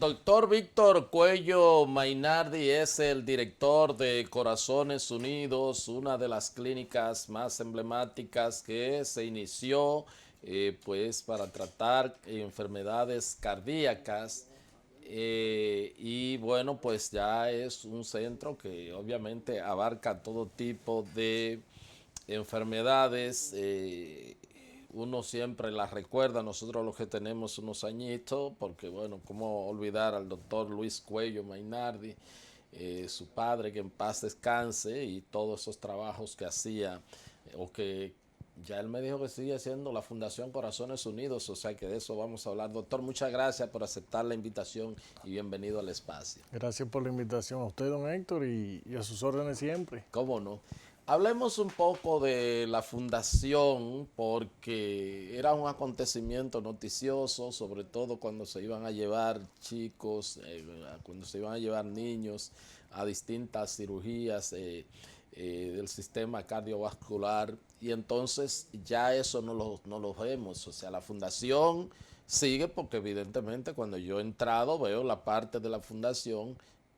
doctor Víctor Cuello Mainardi es el director de Corazones Unidos, una de las clínicas más emblemáticas que se inició pues para tratar enfermedades cardíacas. Y bueno, pues ya es un centro que obviamente abarca todo tipo de enfermedades. Uno siempre las recuerda, nosotros los que tenemos unos añitos, porque bueno, cómo olvidar al doctor Luis Cuello Mainardi, su padre, que en paz descanse, y todos esos trabajos que hacía, o que ya él me dijo que sigue haciendo la Fundación Corazones Unidos, o sea que de eso vamos a hablar. Doctor, muchas gracias por aceptar la invitación y bienvenido al espacio. Gracias por la invitación a usted, don Héctor, y a sus órdenes siempre. ¿Cómo no? Hablemos un poco de la fundación porque era un acontecimiento noticioso, sobre todo cuando se iban a llevar chicos, cuando se iban a llevar niños a distintas cirugías del sistema cardiovascular, y entonces ya eso no lo vemos. O sea, la fundación sigue porque evidentemente cuando yo he entrado veo la parte de la fundación.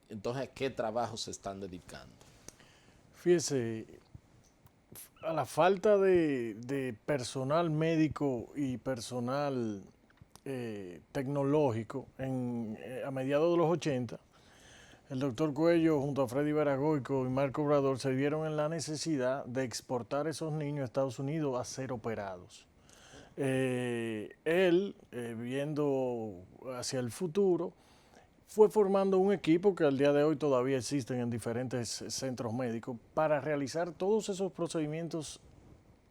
Entonces, ¿a qué trabajo se están dedicando? Fíjese, a la falta de personal médico y personal tecnológico a mediados de los 80, el doctor Cuello junto a Freddy Veragoico y Marco Obrador se vieron en la necesidad de exportar esos niños a Estados Unidos a ser operados. Él, viendo hacia el futuro, fue formando un equipo que al día de hoy todavía existen en diferentes centros médicos para realizar todos esos procedimientos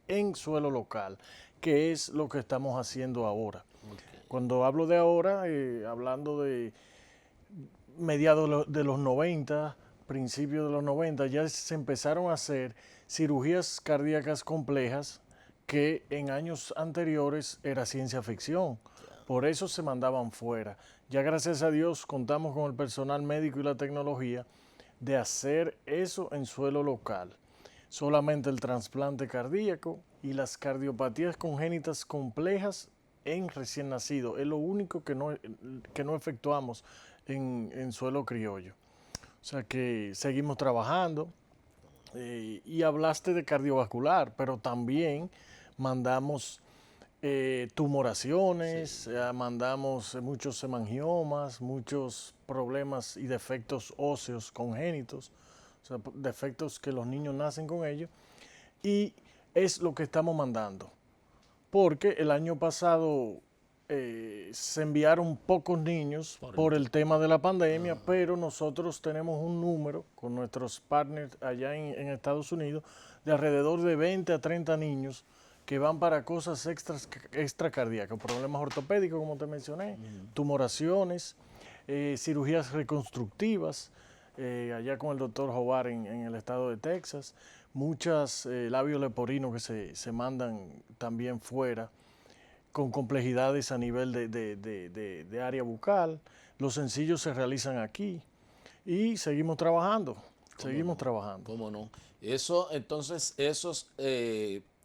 en suelo local, que es lo que estamos haciendo ahora. Okay. Cuando hablo de ahora, hablando de mediados de los 90, principios de los 90, ya se empezaron a hacer cirugías cardíacas complejas que en años anteriores era ciencia ficción. Por eso se mandaban fuera. Ya gracias a Dios contamos con el personal médico y la tecnología de hacer eso en suelo local. Solamente el trasplante cardíaco y las cardiopatías congénitas complejas en recién nacido es lo único que no efectuamos en suelo criollo. O sea que seguimos trabajando. Y hablaste de cardiovascular, pero también mandamos tumoraciones, Sí. mandamos muchos hemangiomas, muchos problemas y defectos óseos congénitos, o sea, defectos que los niños nacen con ellos, y es lo que estamos mandando. Porque el año pasado se enviaron pocos niños por el tema de la pandemia, pero nosotros tenemos un número con nuestros partners allá en Estados Unidos de alrededor de 20 a 30 niños que van para cosas extracardíacas, problemas ortopédicos, como te mencioné, tumoraciones, cirugías reconstructivas, allá con el doctor Jovar en el estado de Texas, muchas labios leporinos que se mandan también fuera, con complejidades a nivel de área bucal. Los sencillos se realizan aquí y seguimos trabajando, seguimos trabajando. ¿Cómo no? Eso, entonces, esos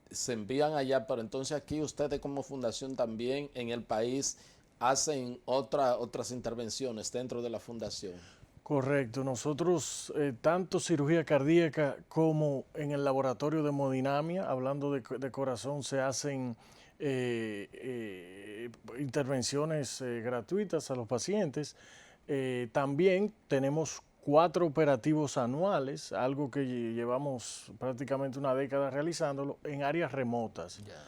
se envían allá, pero entonces aquí ustedes como fundación también en el país hacen otras intervenciones dentro de la fundación. Correcto, nosotros tanto cirugía cardíaca como en el laboratorio de hemodinamia, hablando de corazón, se hacen intervenciones gratuitas a los pacientes. También tenemos 4 operativos anuales, algo que llevamos prácticamente una década realizándolo en áreas remotas. Ya.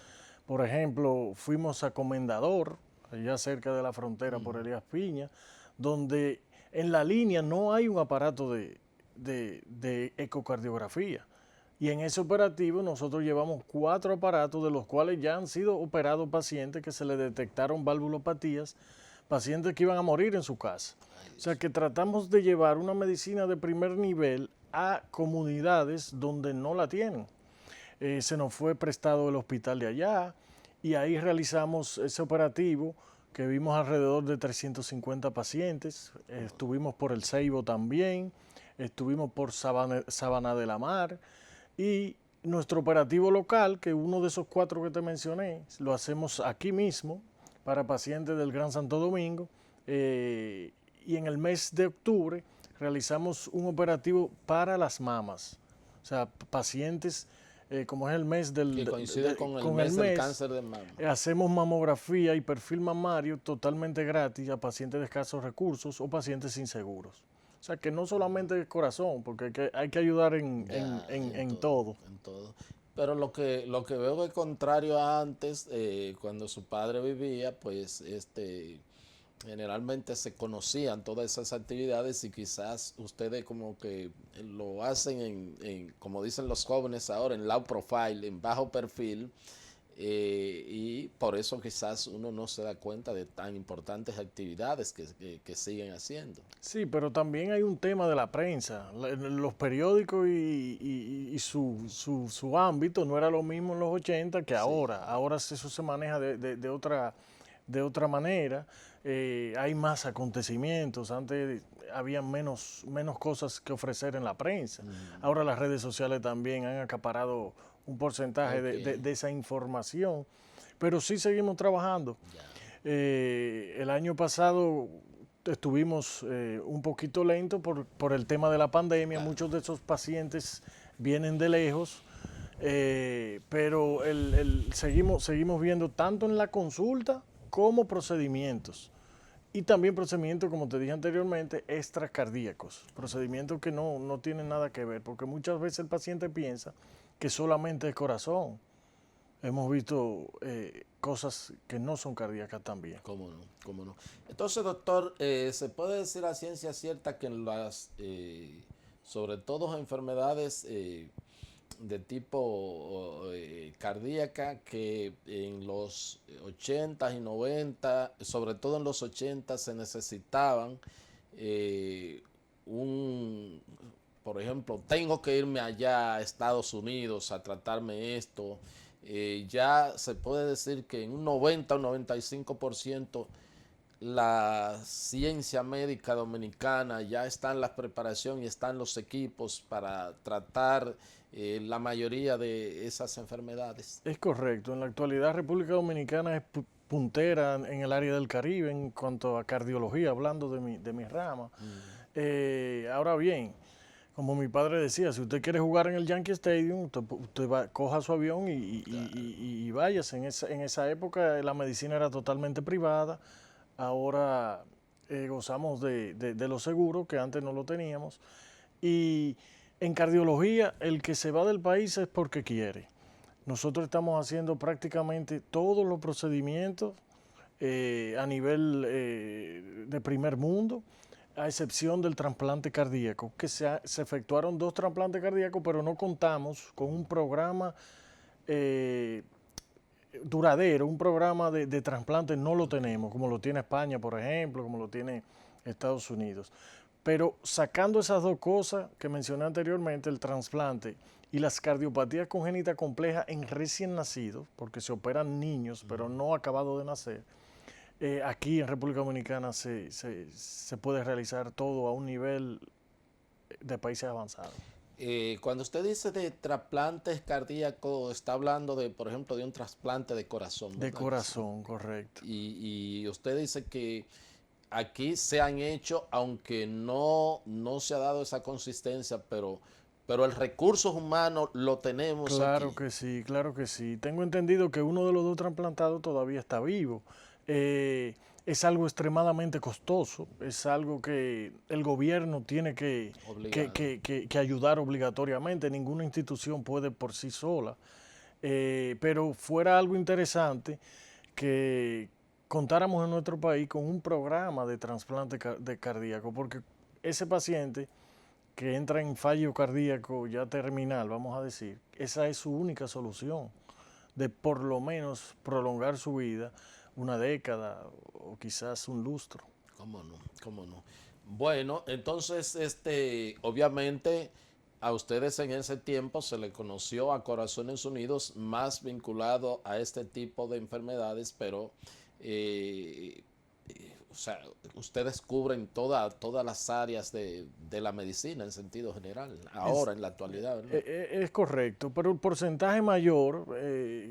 Por ejemplo, fuimos a Comendador, allá cerca de la frontera por Elías Piña, donde en la línea no hay un aparato de ecocardiografía. Y en ese operativo nosotros llevamos 4 aparatos, de los cuales ya han sido operados pacientes que se le detectaron valvulopatías, pacientes que iban a morir en su casa. O sea que tratamos de llevar una medicina de primer nivel a comunidades donde no la tienen. Se nos fue prestado el hospital de allá y ahí realizamos ese operativo que vimos alrededor de 350 pacientes. Estuvimos por el Ceibo también, estuvimos por Sabana de la Mar, y nuestro operativo local, que uno de esos 4 que te mencioné, lo hacemos aquí mismo para pacientes del Gran Santo Domingo, y en el mes de octubre realizamos un operativo para las mamas, o sea, pacientes, como es el mes Que coincide con el con el mes del mes, cáncer de mama. hacemos mamografía y perfil mamario totalmente gratis a pacientes de escasos recursos o pacientes inseguros. O sea, que no solamente el corazón, porque hay que ayudar Ya, en todo. en todo. Pero lo que veo es contrario a antes, cuando su padre vivía, pues generalmente se conocían todas esas actividades y quizás ustedes como que lo hacen como dicen los jóvenes ahora, en low profile, en bajo perfil, y por eso quizás uno no se da cuenta de tan importantes actividades que siguen haciendo. Sí, pero también hay un tema de la prensa. Los periódicos y su ámbito no era lo mismo en los 80 que Sí, ahora. Ahora eso se maneja de otra manera. Hay más acontecimientos. Antes había menos cosas que ofrecer en la prensa. Ahora las redes sociales también han acaparado un porcentaje ok, de esa información. Pero sí seguimos trabajando. ya, El año pasado estuvimos un poquito lentos por el tema de la pandemia. claro. Muchos de esos pacientes vienen de lejos, pero seguimos viendo tanto en la consulta como procedimientos. Y también procedimientos, como te dije anteriormente, extracardíacos, procedimientos que no tienen nada que ver, porque muchas veces el paciente piensa que solamente es corazón. Hemos visto cosas que no son cardíacas también. ¿Cómo no? ¿Cómo no? Entonces, doctor, ¿se puede decir a ciencia cierta que en sobre todo enfermedades de tipo cardíaca, que en los 80 y 90, sobre todo en los 80, se necesitaban eh, un, por ejemplo, tengo que irme allá a Estados Unidos a tratarme esto? Ya se puede decir que en un 90 o 95% la ciencia médica dominicana ya está en la preparación y están los equipos para tratar la mayoría de esas enfermedades. Es correcto. En la actualidad República Dominicana es puntera en el área del Caribe en cuanto a cardiología, hablando de mi rama. Ahora bien, como mi padre decía, si usted quiere jugar en el Yankee Stadium, coja su avión y váyase. En esa época la medicina era totalmente privada. Ahora gozamos de los seguros, que antes no lo teníamos. Y en cardiología, el que se va del país es porque quiere. Nosotros estamos haciendo prácticamente todos los procedimientos a nivel de primer mundo, a excepción del trasplante cardíaco, que se efectuaron 2 trasplantes cardíacos, pero no contamos con un programa eh, duradero, un programa de trasplante no lo tenemos, como lo tiene España, por ejemplo, como lo tiene Estados Unidos. Pero sacando esas dos cosas que mencioné anteriormente, el trasplante y las cardiopatías congénitas complejas en recién nacidos, porque se operan niños, pero no acabados de nacer, aquí en República Dominicana se puede realizar todo a un nivel de países avanzados. Cuando usted dice de trasplantes cardíacos, está hablando de, por ejemplo, de un trasplante de corazón, De ¿verdad que sí? corazón, correcto. Y usted dice que aquí se han hecho, aunque no se ha dado esa consistencia, pero el recurso humano lo tenemos Claro aquí. que sí, claro que sí. Tengo entendido que uno de los dos trasplantados todavía está vivo. Es algo extremadamente costoso, es algo que el gobierno tiene Obligado. que ayudar obligatoriamente. Ninguna institución puede por sí sola. Pero fuera algo interesante que contáramos en nuestro país con un programa de trasplante de cardíaco, porque ese paciente que entra en fallo cardíaco ya terminal, vamos a decir, esa es su única solución de por lo menos prolongar su vida una década o quizás un lustro. ¿Cómo no? ¿Cómo no? Bueno, entonces, obviamente, a ustedes en ese tiempo se le conoció a Corazones Unidos más vinculado a este tipo de enfermedades, pero, o sea, ustedes cubren todas las áreas de la medicina en sentido general, Es, ahora, en la actualidad, ¿verdad? es correcto, pero el porcentaje mayor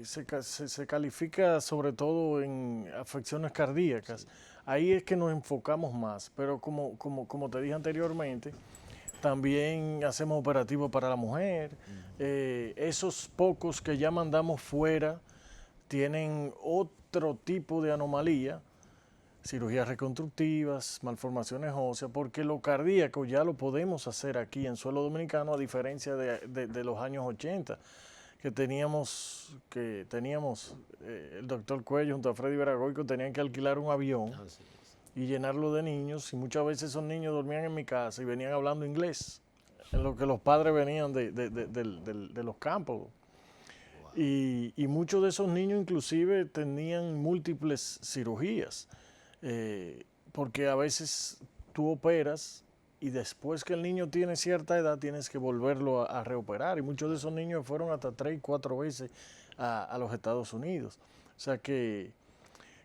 se califica sobre todo en afecciones cardíacas. ahí es que nos enfocamos más, pero como te dije anteriormente, también hacemos operativos para la mujer. Esos pocos que ya mandamos fuera tienen otro tipo de anomalía, cirugías reconstructivas, malformaciones óseas, porque lo cardíaco ya lo podemos hacer aquí en suelo dominicano, a diferencia de los años 80, que teníamos el doctor Cuello junto a Freddy Veragoico tenían que alquilar un avión Así es. y llenarlo de niños, y muchas veces esos niños dormían en mi casa y venían hablando inglés, en lo que los padres venían de los campos. Wow. Y muchos de esos niños inclusive tenían múltiples cirugías, porque a veces tú operas y después que el niño tiene cierta edad tienes que volverlo a reoperar, y muchos de esos niños fueron hasta 3 y 4 veces a los Estados Unidos. O sea que,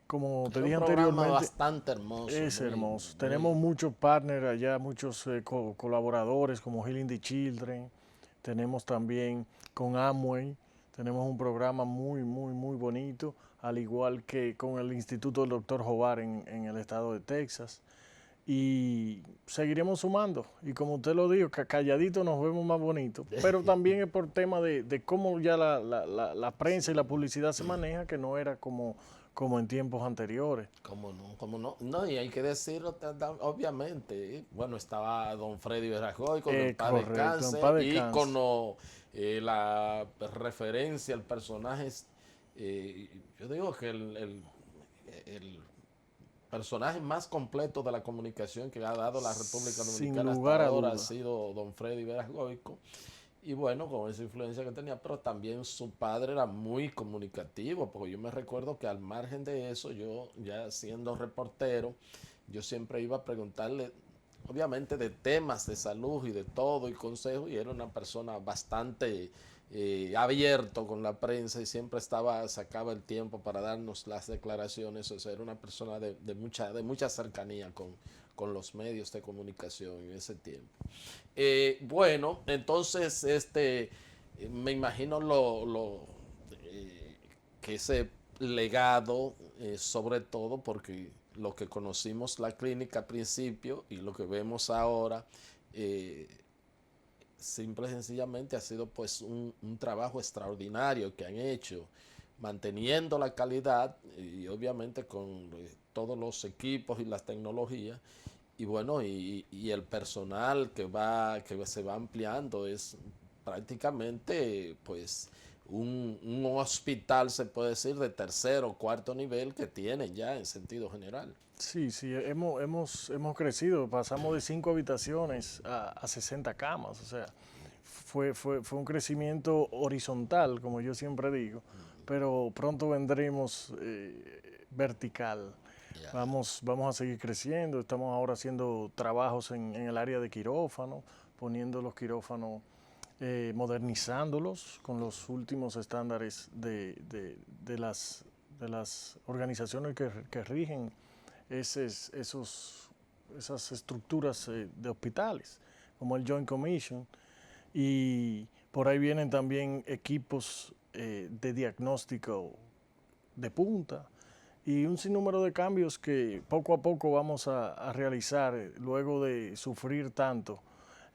como Es te un dije programa anteriormente, bastante hermoso, es muy, hermoso. Tenemos muy. muchos partners allá, muchos colaboradores como Healing the Children. Tenemos también con Amway, tenemos un programa muy, muy, muy bonito, al igual que con el Instituto del Dr. Jobar en el estado de Texas. Y seguiremos sumando. Y como usted lo dijo, calladito nos vemos más bonitos. Pero también es por tema de cómo ya la prensa y la publicidad se maneja, que no era como en tiempos anteriores. ¿Cómo no? ¿Cómo no? No, y hay que decirlo, obviamente. Bueno, estaba don Freddy Veragoy con el paz Correcto, en descanse, paz descanse. ícono, la referencia al personaje. Yo digo que el personaje más completo de la comunicación que ha dado la República Sin Dominicana hasta lugar a ahora ha duda. sido don Freddy Veragoico. Y bueno, con esa influencia que tenía, pero también su padre era muy comunicativo, porque yo me recuerdo que al margen de eso, yo ya siendo reportero, yo siempre iba a preguntarle, obviamente, de temas de salud y de todo y consejos, y era una persona bastante abierto con la prensa y siempre sacaba el tiempo para darnos las declaraciones. O sea, era una persona de mucha cercanía con los medios de comunicación en ese tiempo. Bueno, entonces me imagino que ese legado, sobre todo porque lo que conocimos la clínica al principio y lo que vemos ahora, eh, simple y sencillamente ha sido pues un trabajo extraordinario que han hecho, manteniendo la calidad y obviamente con todos los equipos y las tecnologías. Y bueno, y el personal que se va ampliando es prácticamente pues un hospital, se puede decir, de tercer o cuarto nivel que tienen ya en sentido general. Sí, sí, hemos crecido, pasamos de 5 habitaciones a 60 camas, o sea, fue un crecimiento horizontal, como yo siempre digo, pero pronto vendremos vertical. Ya. Vamos a seguir creciendo, estamos ahora haciendo trabajos en el área de quirófano, poniendo los quirófanos, modernizándolos con los últimos estándares de las organizaciones que rigen esas estructuras de hospitales, como el Joint Commission, y por ahí vienen también equipos de diagnóstico de punta y un sinnúmero de cambios que poco a poco vamos a realizar luego de sufrir tanto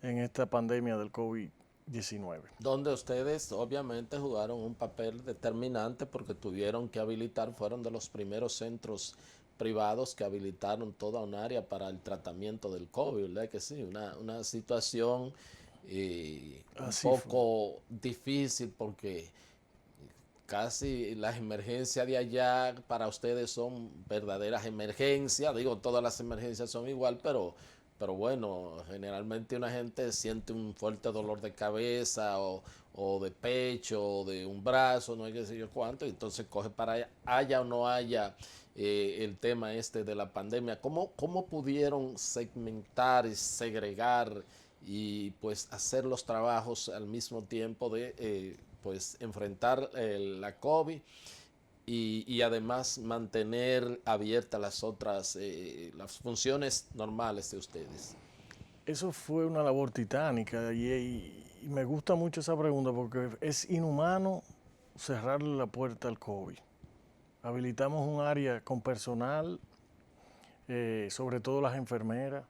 en esta pandemia del COVID-19. Donde ustedes obviamente jugaron un papel determinante porque tuvieron que habilitar, fueron de los primeros centros privados que habilitaron toda un área para el tratamiento del COVID, ¿verdad? Que sí, una situación un Así fue. poco difícil porque casi las emergencias de allá para ustedes son verdaderas emergencias. Digo, todas las emergencias son igual, pero bueno, generalmente una gente siente un fuerte dolor de cabeza o de pecho o de un brazo, no hay que sé yo cuánto, y entonces coge para allá, haya o no haya el tema este de la pandemia. ¿Cómo pudieron segmentar y segregar y pues hacer los trabajos al mismo tiempo de pues enfrentar la COVID y además mantener abiertas las otras, las funciones normales de ustedes? Eso fue una labor titánica y me gusta mucho esa pregunta porque es inhumano cerrarle la puerta al COVID. Habilitamos un área con personal sobre todo las enfermeras,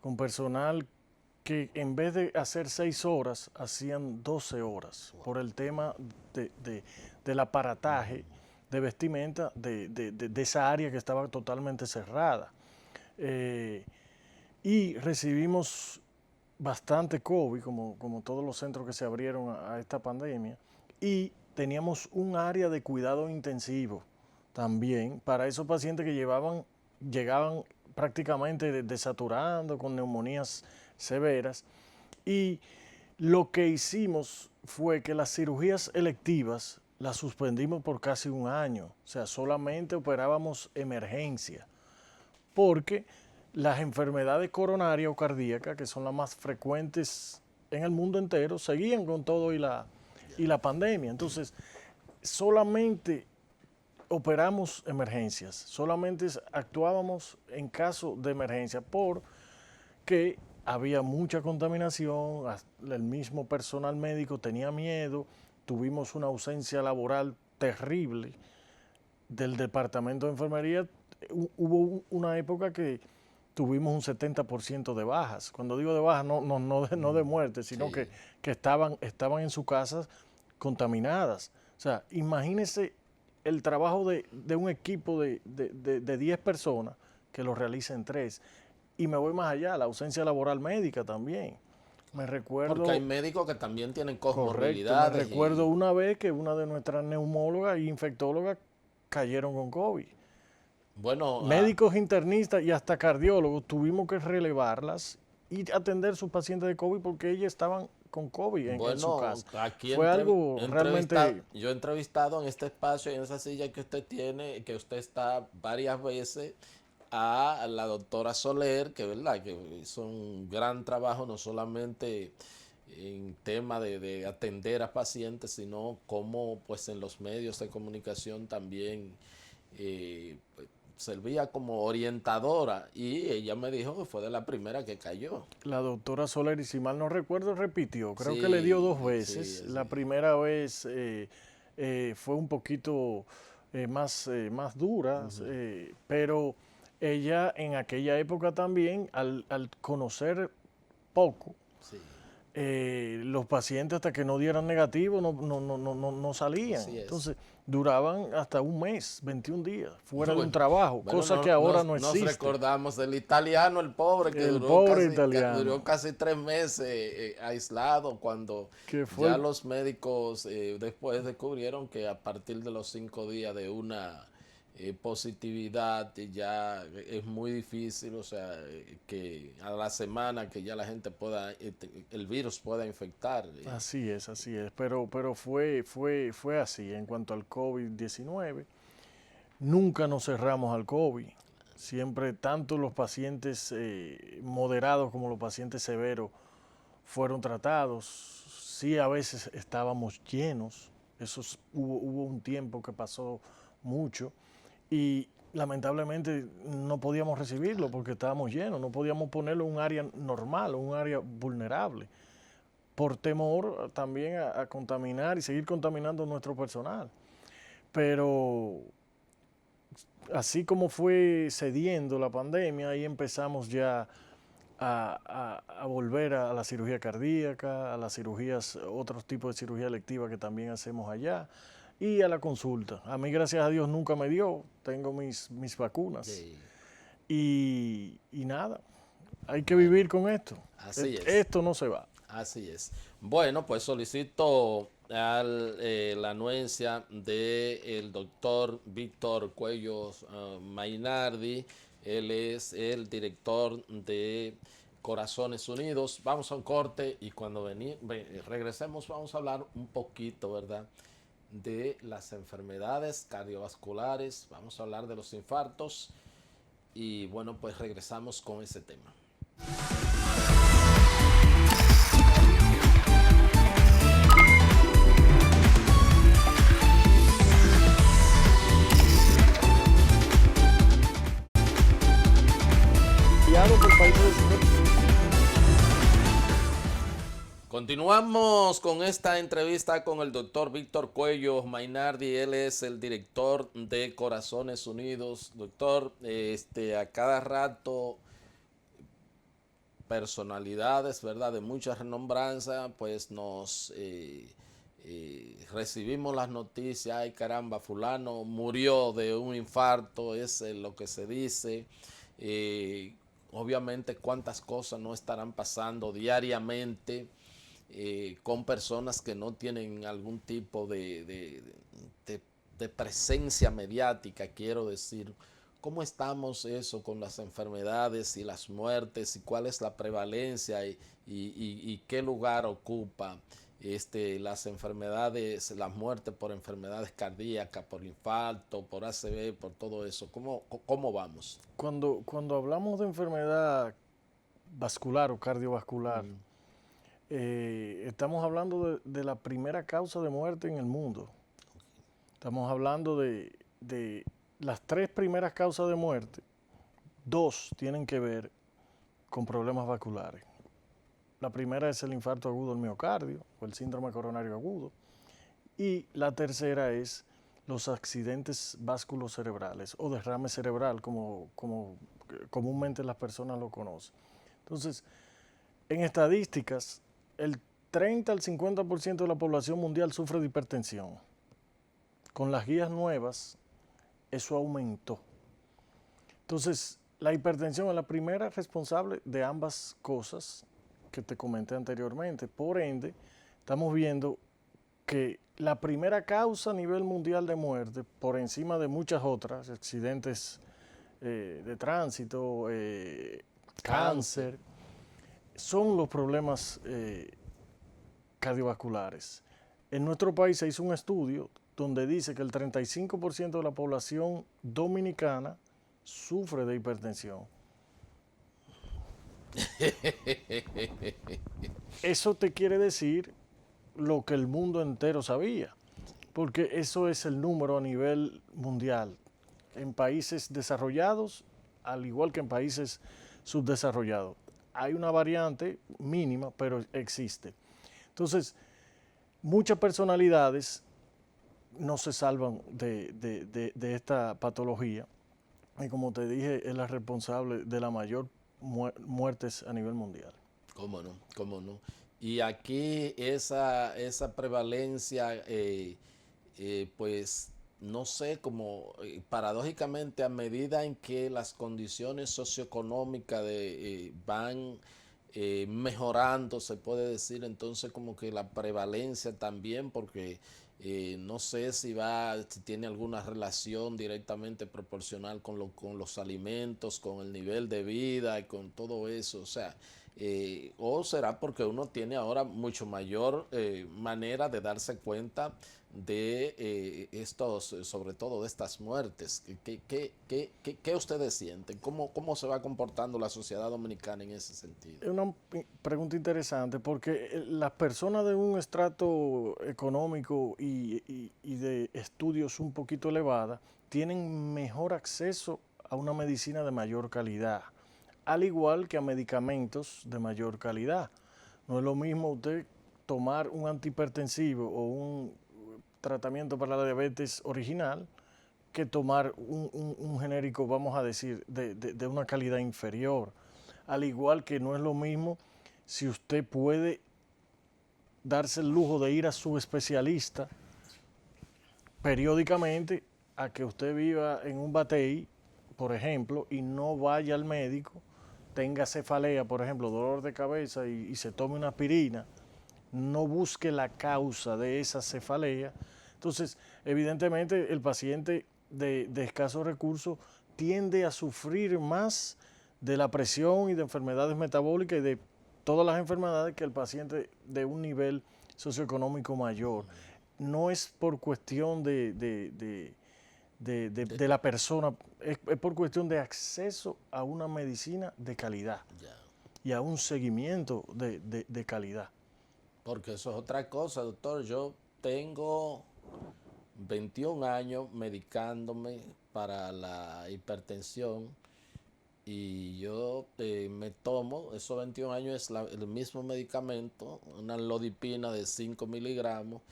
con personal que en vez de hacer 6 horas, hacían 12 horas por el tema del aparataje de vestimenta de esa área que estaba totalmente cerrada. Y recibimos bastante COVID, como todos los centros que se abrieron a esta pandemia, y teníamos un área de cuidado intensivo también para esos pacientes que llegaban prácticamente desaturando, con neumonías severas, y lo que hicimos fue que las cirugías electivas las suspendimos por casi un año, o sea, solamente operábamos emergencia, porque las enfermedades coronarias o cardíacas, que son las más frecuentes en el mundo entero, seguían con todo y la pandemia. Entonces, solamente operamos emergencias, solamente actuábamos en caso de emergencia, porque había mucha contaminación, el mismo personal médico tenía miedo, tuvimos una ausencia laboral terrible del departamento de enfermería. Hubo una época que tuvimos un 70% de bajas. Cuando digo de bajas, no de muerte, sino Sí. que estaban en sus casas contaminadas. O sea, imagínense el trabajo de un equipo de 10 personas que lo realicen 3. Y me voy más allá, la ausencia laboral médica también. Me recuerdo... Porque hay médicos que también tienen Correcto, me comorbilidades. recuerdo una vez que una de nuestras neumólogas e infectólogas cayeron con COVID. Bueno, Médicos internistas y hasta cardiólogos tuvimos que relevarlas y atender sus pacientes de COVID porque ellas estaban con COVID en su casa. Aquí Fue algo realmente... yo he entrevistado en este espacio, en esa silla que usted tiene, que usted está varias veces, a la doctora Soler, que verdad que hizo un gran trabajo, no solamente en tema de atender a pacientes, sino como pues en los medios de comunicación también servía como orientadora, y ella me dijo que fue de la primera que cayó. La doctora Soler, y si mal no recuerdo, repitió. Creo Sí, que le dio 2 veces. sí. La primera vez fue un poquito más dura, pero ella en aquella época también, al conocer poco, Sí. los pacientes hasta que no dieran negativo no salían. Así es. Entonces duraban hasta un mes, 21 días, fuera de Bueno, un trabajo, bueno, cosa que ahora no Nos existe. recordamos del italiano, el pobre, que El duró, pobre casi, italiano. duró casi 3 meses aislado, cuando Que fue ya los médicos después descubrieron que a partir de los 5 días de una positividad ya es muy difícil, o sea, que a la semana que ya la gente pueda, el virus pueda infectar. Así es, pero fue así en cuanto al COVID-19. Nunca nos cerramos al COVID. Siempre, tanto los pacientes moderados como los pacientes severos fueron tratados. Sí, a veces estábamos llenos. Hubo un tiempo que pasó mucho y lamentablemente no podíamos recibirlo porque estábamos llenos. No podíamos ponerlo en un área normal, un área vulnerable, por temor también a contaminar y seguir contaminando nuestro personal. Pero así como fue cediendo la pandemia, ahí empezamos ya a volver a la cirugía cardíaca, a las cirugías, otros tipos de cirugía electiva que también hacemos allá, y a la consulta. A mí, gracias a Dios, nunca me dio, tengo mis vacunas. Sí. Y nada, hay que vivir con esto. Así es. Esto no se va. Así es. Bueno, pues solicito la anuencia del doctor Víctor Cuellos Mainardi. Él es el director de Corazones Unidos. Vamos a un corte y cuando regresemos vamos a hablar un poquito, ¿verdad?, de las enfermedades cardiovasculares. Vamos a hablar de los infartos y bueno, pues regresamos con ese tema. Continuamos con esta entrevista con el doctor Víctor Cuello Mainardi. Él es el director de Corazones Unidos. Doctor, a cada rato personalidades, ¿verdad?, de mucha renombranza, pues nos recibimos las noticias. Ay, caramba, fulano murió de un infarto, es lo que se dice. Obviamente cuántas cosas no estarán pasando diariamente con personas que no tienen algún tipo de presencia mediática, quiero decir. ¿Cómo estamos eso con las enfermedades y las muertes y cuál es la prevalencia y qué lugar ocupa las enfermedades, las muertes por enfermedades cardíacas, por infarto, por ACV, por todo eso? ¿Cómo vamos? Cuando hablamos de enfermedad vascular o cardiovascular, estamos hablando de la primera causa de muerte en el mundo. Estamos hablando de las 3 primeras causas de muerte. 2 tienen que ver con problemas vasculares. La primera es el infarto agudo del miocardio o el síndrome coronario agudo. Y la tercera es los accidentes vasculocerebrales o derrame cerebral, como comúnmente las personas lo conocen. Entonces, en estadísticas, el 30 al 50% de la población mundial sufre de hipertensión. Con las guías nuevas, eso aumentó. Entonces, la hipertensión es la primera responsable de ambas cosas que te comenté anteriormente. Por ende, estamos viendo que la primera causa a nivel mundial de muerte, por encima de muchas otras, accidentes de tránsito, cáncer, son los problemas cardiovasculares. En nuestro país se hizo un estudio donde dice que el 35% de la población dominicana sufre de hipertensión. Eso te quiere decir lo que el mundo entero sabía, porque eso es el número a nivel mundial, en países desarrollados, al igual que en países subdesarrollados. Hay una variante mínima, pero existe. Entonces, muchas personalidades no se salvan de esta patología, y como te dije, es la responsable de la mayor muertes a nivel mundial. ¿Cómo no? ¿Cómo no? Y aquí esa prevalencia, pues, no sé, como paradójicamente a medida en que las condiciones socioeconómicas van mejorando, se puede decir, entonces como que la prevalencia también, porque no sé si tiene alguna relación directamente proporcional con los alimentos, con el nivel de vida y con todo eso, o sea, o será porque uno tiene ahora mucho mayor manera de darse cuenta de sobre todo de estas muertes. ¿Qué ustedes sienten? ¿Cómo se va comportando la sociedad dominicana en ese sentido? Es una pregunta interesante porque las personas de un estrato económico y de estudios un poquito elevada tienen mejor acceso a una medicina de mayor calidad, al igual que a medicamentos de mayor calidad. No es lo mismo usted tomar un antihipertensivo o un tratamiento para la diabetes original que tomar un genérico, vamos a decir, de una calidad inferior. Al igual que no es lo mismo si usted puede darse el lujo de ir a su especialista periódicamente a que usted viva en un batey, por ejemplo, y no vaya al médico, tenga cefalea, por ejemplo, dolor de cabeza y se tome una aspirina, no busque la causa de esa cefalea. Entonces, evidentemente, el paciente de escasos recursos tiende a sufrir más de la presión y de enfermedades metabólicas y de todas las enfermedades que el paciente de un nivel socioeconómico mayor. No es por cuestión de la persona, es por cuestión de acceso a una medicina de calidad y a un seguimiento de calidad. Porque eso es otra cosa, doctor. Yo tengo 21 años medicándome para la hipertensión y yo me tomo, esos 21 años es el mismo medicamento, una lodipina de 5 miligramos,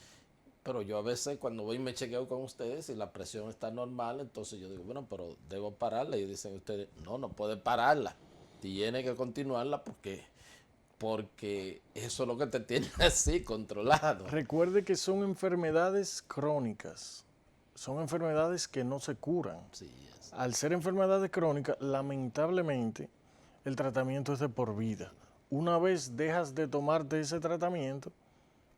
pero yo a veces cuando voy y me chequeo con ustedes y la presión está normal, entonces yo digo, bueno, pero debo pararla. Y dicen ustedes, no, no puede pararla, tiene que continuarla porque eso es lo que te tiene así controlado. Recuerde que son enfermedades crónicas, son enfermedades que no se curan. Sí, Al ser enfermedades crónicas, lamentablemente, el tratamiento es de por vida. Una vez dejas de tomarte ese tratamiento,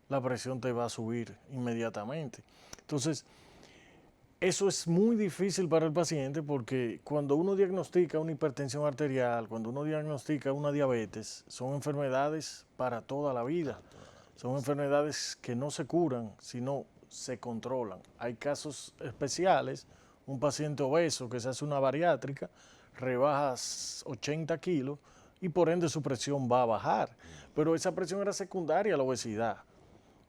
la presión te va a subir inmediatamente. Entonces, eso es muy difícil para el paciente porque cuando uno diagnostica una hipertensión arterial, cuando uno diagnostica una diabetes, son enfermedades para toda la vida. Son enfermedades que no se curan, sino se controlan. Hay casos especiales, un paciente obeso que se hace una bariátrica, rebaja 80 kilos y por ende su presión va a bajar. Pero esa presión era secundaria a la obesidad.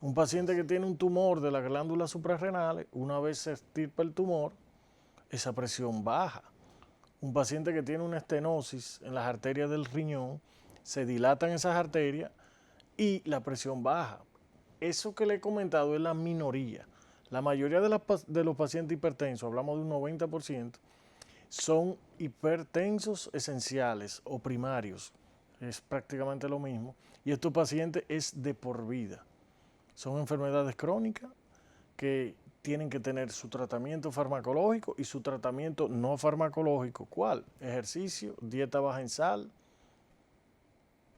Un paciente que tiene un tumor de las glándulas suprarrenales, una vez se extirpa el tumor, esa presión baja. Un paciente que tiene una estenosis en las arterias del riñón, se dilatan esas arterias y la presión baja. Eso que le he comentado es la minoría. La mayoría de los pacientes hipertensos, hablamos de un 90%, son hipertensos esenciales o primarios. Es prácticamente lo mismo. Y estos pacientes es de por vida. Son enfermedades crónicas que tienen que tener su tratamiento farmacológico y su tratamiento no farmacológico. ¿Cuál? Ejercicio, dieta baja en sal,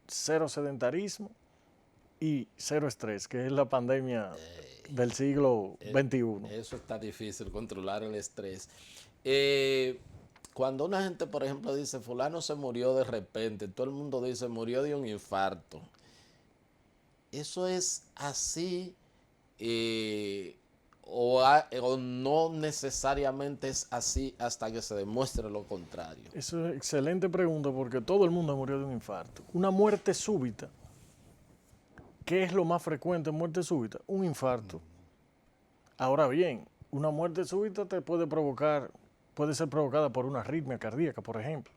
cero sedentarismo y cero estrés, que es la pandemia del siglo XXI. Eso está difícil, controlar el estrés. Cuando una gente, por ejemplo, dice, fulano se murió de repente, todo el mundo dice, murió de un infarto. ¿Eso es así o no necesariamente es así hasta que se demuestre lo contrario? Eso es excelente pregunta porque todo el mundo murió de un infarto. Una muerte súbita, ¿qué es lo más frecuente en muerte súbita? Un infarto. Ahora bien, una muerte súbita te puede ser provocada por una arritmia cardíaca, por ejemplo.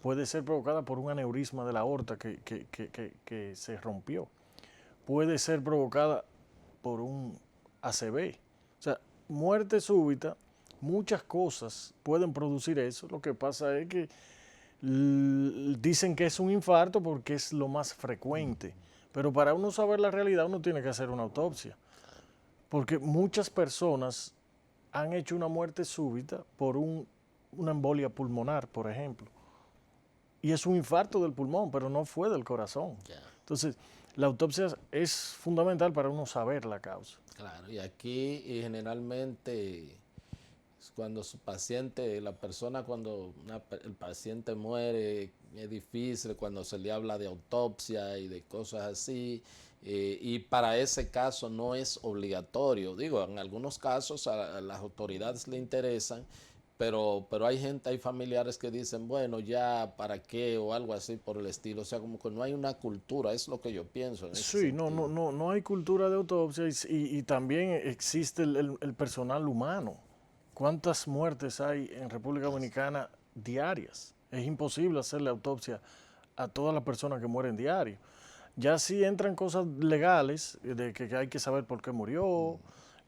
Puede ser provocada por un aneurisma de la aorta que se rompió. Puede ser provocada por un ACV. O sea, muerte súbita, muchas cosas pueden producir eso. Lo que pasa es que dicen que es un infarto porque es lo más frecuente. Pero para uno saber la realidad, uno tiene que hacer una autopsia. Porque muchas personas han hecho una muerte súbita por una embolia pulmonar, por ejemplo. Y es un infarto del pulmón, pero no fue del corazón. Entonces, la autopsia es fundamental para uno saber la causa. Claro, y aquí generalmente cuando su paciente, la persona, cuando el paciente muere, es difícil cuando se le habla de autopsia y de cosas así, y para ese caso no es obligatorio. Digo, en algunos casos a las autoridades le interesan, pero hay familiares que dicen, bueno, ya, ¿para qué? O algo así por el estilo. O sea, como que no hay una cultura, es lo que yo pienso en ese Sí, sentido. no hay cultura de autopsia y también existe el personal humano. ¿Cuántas muertes hay en República Dominicana diarias? Es imposible hacerle autopsia a todas las personas que mueren diario. Ya sí entran cosas legales de que hay que saber por qué murió,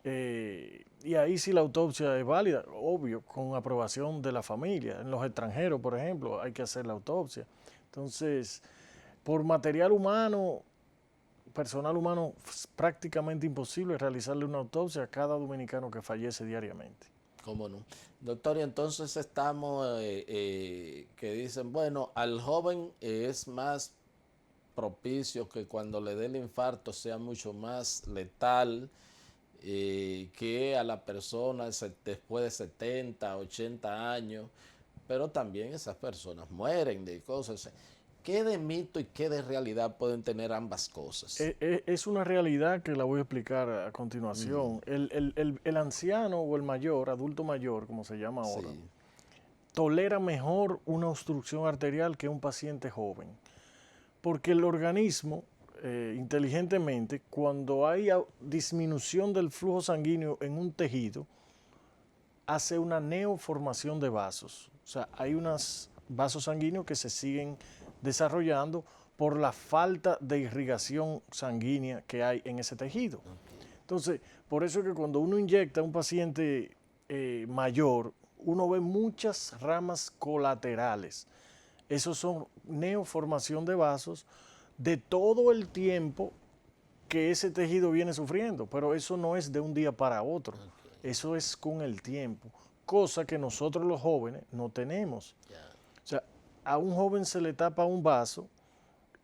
y ahí sí la autopsia es válida, obvio, con aprobación de la familia. En los extranjeros, por ejemplo, hay que hacer la autopsia. Entonces, por material humano, personal humano, es prácticamente imposible realizarle una autopsia a cada dominicano que fallece diariamente. ¿Cómo no? Doctor, y entonces estamos que dicen, bueno, al joven es más propicio que cuando le dé el infarto sea mucho más letal que a la persona después de 70, 80 años, pero también esas personas mueren de cosas. ¿Qué de mito y qué de realidad pueden tener ambas cosas? Es una realidad que la voy a explicar a continuación. El anciano o el mayor, adulto mayor, como se llama ahora, Sí. tolera mejor una obstrucción arterial que un paciente joven. Porque el organismo, inteligentemente, cuando hay disminución del flujo sanguíneo en un tejido, hace una neoformación de vasos. O sea, hay unas vasos sanguíneos que se siguen desarrollando por la falta de irrigación sanguínea que hay en ese tejido. Entonces, por eso es que cuando uno inyecta a un paciente mayor, uno ve muchas ramas colaterales. Esos son neoformación de vasos de todo el tiempo que ese tejido viene sufriendo, pero eso no es de un día para otro, eso es con el tiempo, cosa que nosotros los jóvenes no tenemos. O sea, a un joven se le tapa un vaso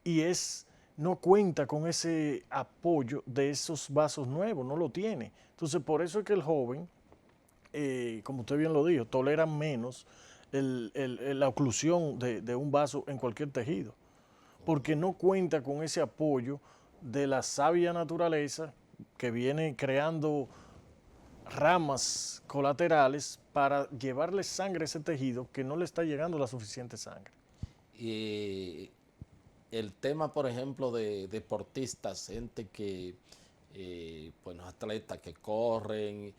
y no cuenta con ese apoyo de esos vasos nuevos, no lo tiene. Entonces, por eso es que el joven, como usted bien lo dijo, tolera menos la oclusión de un vaso en cualquier tejido, porque no cuenta con ese apoyo de la sabia naturaleza que viene creando ramas colaterales para llevarle sangre a ese tejido que no le está llegando la suficiente sangre. Y el tema, por ejemplo, de deportistas, gente que, bueno, atletas que corren,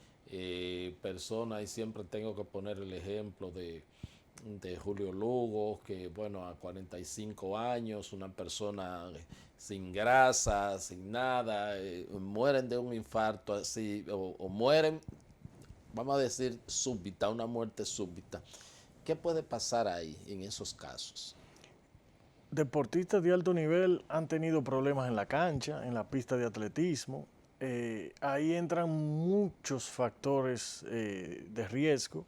personas, y siempre tengo que poner el ejemplo de Julio Lugo, que bueno, a 45 años, una persona sin grasa, sin nada, mueren de un infarto así, o mueren, vamos a decir, súbita, una muerte súbita. ¿Qué puede pasar ahí en esos casos? Deportistas de alto nivel han tenido problemas en la cancha, en la pista de atletismo. Ahí entran muchos factores de riesgo.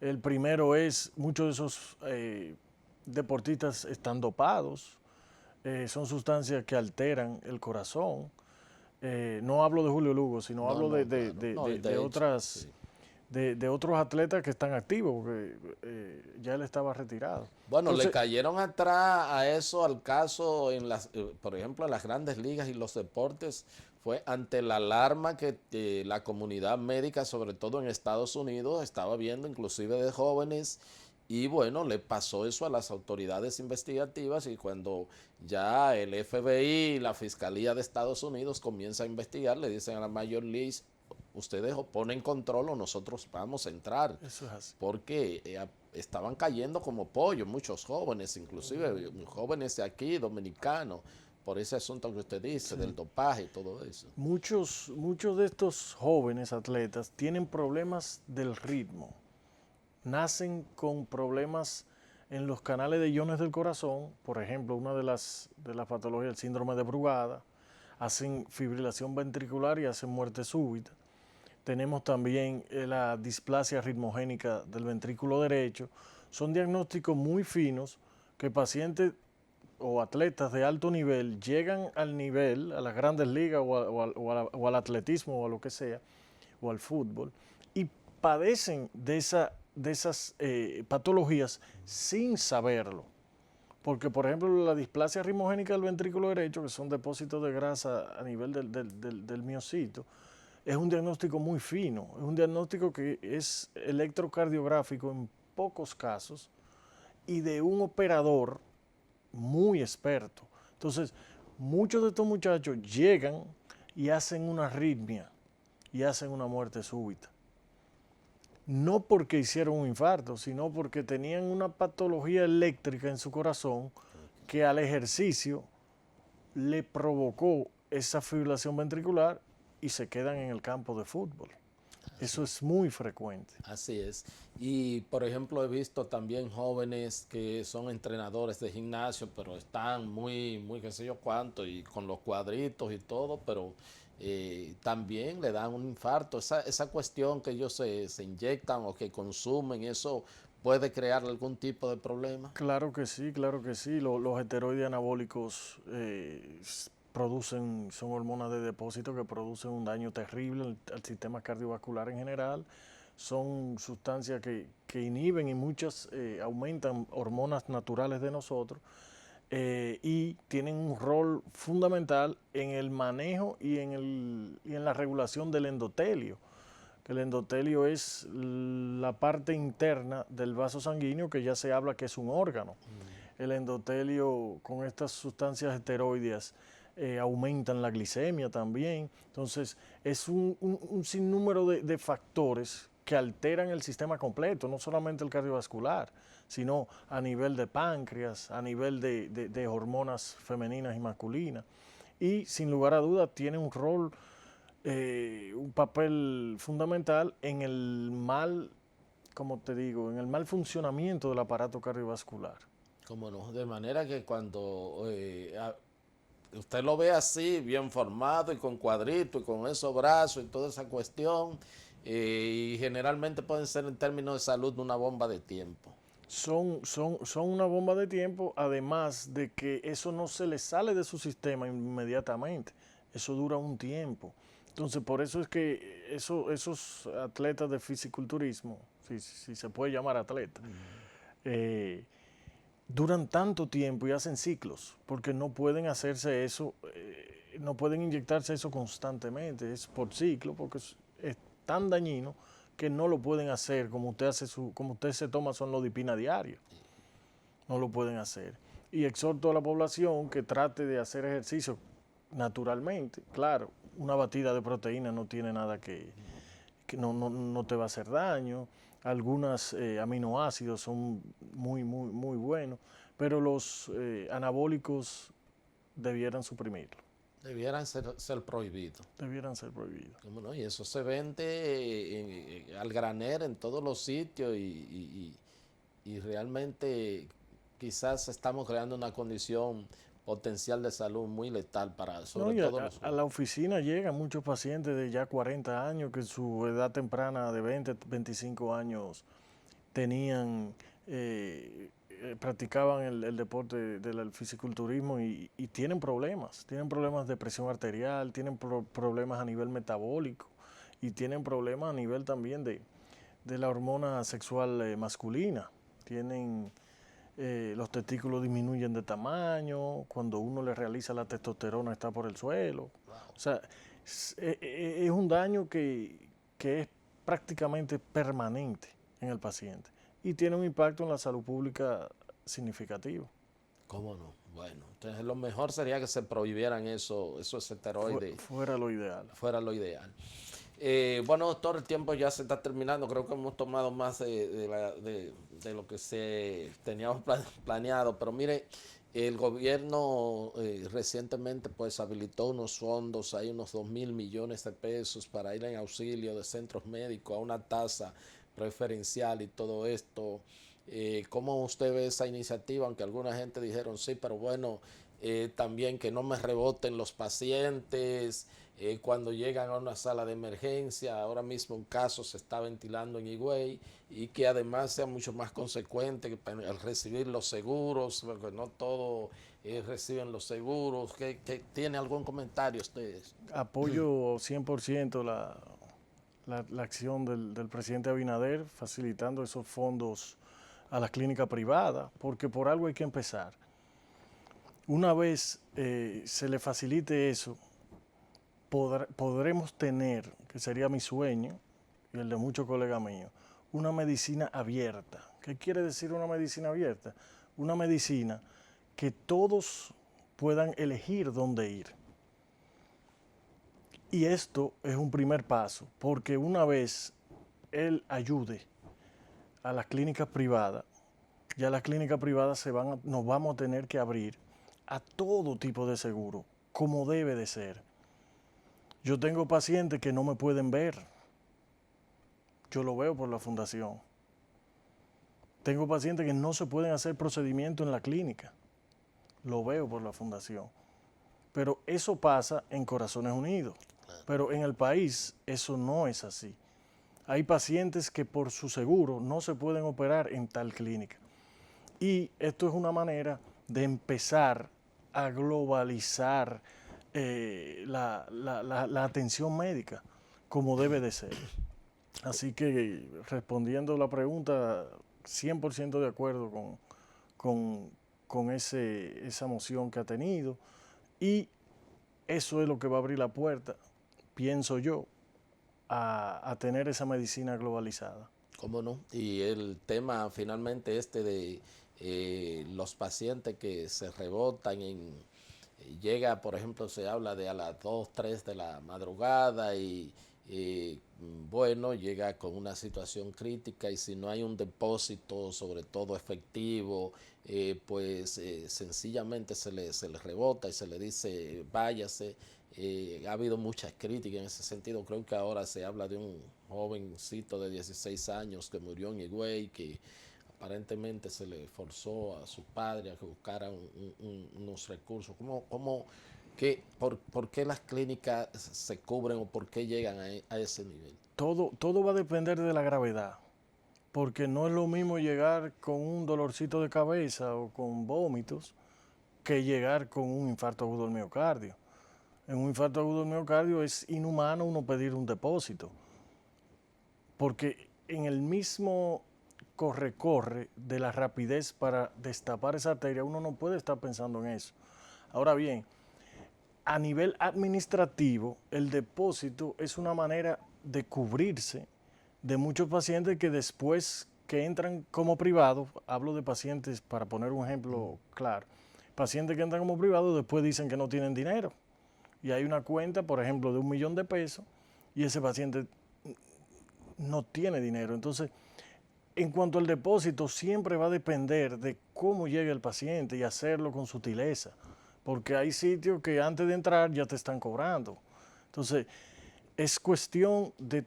El primero es, muchos de esos deportistas están dopados, son sustancias que alteran el corazón. No hablo de Julio Lugo, sino No, hablo no, claro. No, y de hecho, otras, sí. de otros atletas que están activos, porque ya él estaba retirado. Bueno, le Entonces, cayeron atrás a eso, al caso, por ejemplo, en las grandes ligas y los deportes, fue ante la alarma que la comunidad médica, sobre todo en Estados Unidos, estaba viendo, inclusive de jóvenes, y bueno, le pasó eso a las autoridades investigativas, y cuando ya el FBI, la Fiscalía de Estados Unidos comienza a investigar, le dicen a la Major League, ustedes o ponen control o nosotros vamos a entrar, eso es así. porque estaban cayendo como pollo muchos jóvenes, inclusive jóvenes de aquí, dominicanos, por ese asunto que usted dice, del dopaje y todo eso. Muchos de estos jóvenes atletas tienen problemas del ritmo, nacen con problemas en los canales de iones del corazón, por ejemplo, una de las patologías, el síndrome de Brugada, hacen fibrilación ventricular y hacen muerte súbita. Tenemos también la displasia ritmogénica del ventrículo derecho. Son diagnósticos muy finos que pacientes o atletas de alto nivel llegan al nivel, a las grandes ligas o al atletismo o a lo que sea, o al fútbol, y padecen de esas patologías sin saberlo. Porque, por ejemplo, la displasia ritmogénica del ventrículo derecho, que son depósitos de grasa a nivel del miocito, es un diagnóstico muy fino, es un diagnóstico que es electrocardiográfico en pocos casos y de un operador muy experto. Entonces, muchos de estos muchachos llegan y hacen una arritmia y hacen una muerte súbita. No porque hicieron un infarto, sino porque tenían una patología eléctrica en su corazón que al ejercicio le provocó esa fibrilación ventricular y se quedan en el campo de fútbol. Eso es muy frecuente. Así es. Y por ejemplo he visto también jóvenes que son entrenadores de gimnasio, pero están muy qué sé yo cuánto, y con los cuadritos y todo, pero también le dan un infarto. Esa cuestión que ellos se inyectan o que consumen, eso puede crear algún tipo de problema. Claro que sí, claro que sí. Los esteroides anabólicos son hormonas de depósito que producen un daño terrible al sistema cardiovascular en general. Son sustancias que inhiben y muchas aumentan hormonas naturales de nosotros y tienen un rol fundamental en el manejo y en la regulación del endotelio. Que el endotelio es la parte interna del vaso sanguíneo que ya se habla que es un órgano. El endotelio con estas sustancias esteroideas aumentan la glicemia también. Entonces es un sinnúmero de factores que alteran el sistema completo, no solamente el cardiovascular, sino a nivel de páncreas, a nivel de hormonas femeninas y masculinas. Y sin lugar a dudas tiene un rol, un papel fundamental en el mal, como te digo, en el mal funcionamiento del aparato cardiovascular. Cómo no, de manera que cuando usted lo ve así, bien formado y con cuadrito y con esos brazos y toda esa cuestión, y generalmente pueden ser en términos de salud una bomba de tiempo. Son una bomba de tiempo, además de que eso no se le sale de su sistema inmediatamente, eso dura un tiempo. Entonces, por eso es que esos atletas de fisiculturismo, si se puede llamar atleta, eh, duran tanto tiempo y hacen ciclos, porque no pueden hacerse eso, no pueden inyectarse eso constantemente, es por ciclo, porque es tan dañino que no lo pueden hacer como como usted se toma sonlodipina diario, no lo pueden hacer. Y exhorto a la población que trate de hacer ejercicio naturalmente, claro, una batida de proteína no tiene nada que no te va a hacer daño, algunos aminoácidos son muy buenos, pero los anabólicos debieran suprimirlo. Debieran ser prohibidos. Debieran ser prohibidos. ¿Cómo no? Y eso se vende al granel en todos los sitios y realmente quizás estamos creando una condición potencial de salud muy letal para sobre No, todo los a la oficina llegan muchos pacientes de ya 40 años que en su edad temprana de 20, 25 años tenían, practicaban el deporte del fisiculturismo y tienen problemas de presión arterial, tienen problemas a nivel metabólico y tienen problemas a nivel también de la hormona sexual masculina. Tienen, los testículos disminuyen de tamaño, cuando uno le realiza la testosterona está por el suelo. O sea, es un daño que es prácticamente permanente en el paciente y tiene un impacto en la salud pública significativo. ¿Cómo no? Bueno, entonces lo mejor sería que se prohibieran esos esteroides. Fuera lo ideal. Fuera lo ideal. Bueno, doctor, el tiempo ya se está terminando. Creo que hemos tomado más de lo que se teníamos planeado. Pero mire, el gobierno recientemente pues habilitó unos fondos, hay unos 2.000 millones de pesos para ir en auxilio de centros médicos a una tasa preferencial y todo esto. ¿Cómo usted ve esa iniciativa? Aunque alguna gente dijeron sí, pero bueno, también que no me reboten los pacientes cuando llegan a una sala de emergencia. Ahora mismo un caso se está ventilando en Higüey y que además sea mucho más consecuente al recibir los seguros, porque no todos reciben los seguros. ¿Tiene algún comentario ustedes? Apoyo 100% la acción del presidente Abinader facilitando esos fondos a las clínicas privadas, porque por algo hay que empezar. Una vez se le facilite eso, podremos tener, que sería mi sueño y el de muchos colegas míos, una medicina abierta. ¿Qué quiere decir una medicina abierta? Una medicina que todos puedan elegir dónde ir. Y esto es un primer paso, porque una vez él ayude a las clínicas privadas, ya las clínicas privadas nos vamos a tener que abrir a todo tipo de seguro, como debe de ser. Yo tengo pacientes que no me pueden ver, yo lo veo por la fundación. Tengo pacientes que no se pueden hacer procedimientos en la clínica, lo veo por la fundación. Pero eso pasa en Corazones Unidos, pero en el país eso no es así. Hay pacientes que por su seguro no se pueden operar en tal clínica. Y esto es una manera de empezar a globalizar la atención médica como debe de ser. Así que respondiendo a la pregunta, 100% de acuerdo con esa moción que ha tenido y eso es lo que va a abrir la puerta, pienso yo, a tener esa medicina globalizada. ¿Cómo no? Y el tema finalmente de los pacientes que se rebotan llega, por ejemplo, se habla de a las 2, 3 de la madrugada y bueno, llega con una situación crítica y si no hay un depósito, sobre todo efectivo, pues sencillamente se le rebota y se le dice váyase. Ha habido muchas críticas en ese sentido. Creo que ahora se habla de un jovencito de 16 años que murió en Higüey, que aparentemente se le forzó a su padre a que buscara unos recursos. ¿Por qué las clínicas se cubren o por qué llegan a ese nivel? Todo va a depender de la gravedad, porque no es lo mismo llegar con un dolorcito de cabeza o con vómitos que llegar con un infarto agudo del miocardio. En un infarto agudo del miocardio es inhumano uno pedir un depósito, porque en el mismo corre de la rapidez para destapar esa arteria, uno no puede estar pensando en eso. Ahora bien, a nivel administrativo, el depósito es una manera de cubrirse de muchos pacientes que después que entran como privados, hablo de pacientes, para poner un ejemplo claro, pacientes que entran como privados después dicen que no tienen dinero. Y hay una cuenta, por ejemplo, de $1.000.000 y ese paciente no tiene dinero. Entonces, en cuanto al depósito, siempre va a depender de cómo llegue el paciente y hacerlo con sutileza, porque hay sitios que antes de entrar ya te están cobrando. Entonces, es cuestión de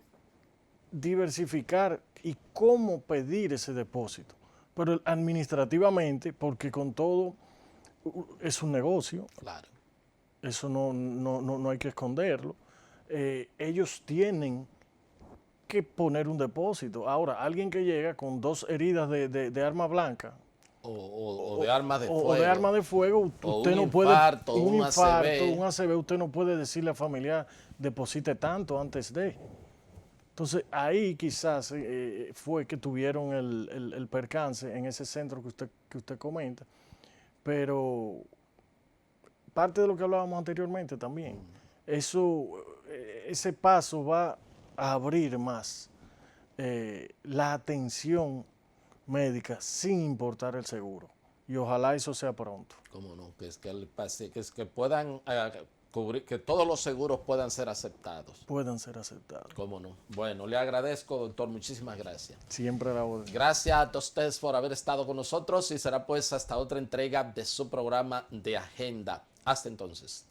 diversificar y cómo pedir ese depósito. Pero administrativamente, porque con todo es un negocio, Claro. eso no hay que esconderlo, ellos tienen que poner un depósito. Ahora, alguien que llega con 2 heridas de arma blanca O de armas de fuego. o de arma de fuego, O usted un no infarto, puede, un ACV. un ACV, usted no puede decirle a familiar, deposite tanto antes de. Entonces, ahí quizás fue que tuvieron el percance en ese centro que usted comenta, pero parte de lo que hablábamos anteriormente también, ese paso va a abrir más la atención médica sin importar el seguro. Y ojalá eso sea pronto. ¿Cómo no? Que puedan cubrir, que todos los seguros puedan ser aceptados. Puedan ser aceptados. ¿Cómo no? Bueno, le agradezco, doctor. Muchísimas gracias. Siempre a la orden. Gracias a ustedes por haber estado con nosotros y será pues hasta otra entrega de su programa de Agenda. Hasta entonces.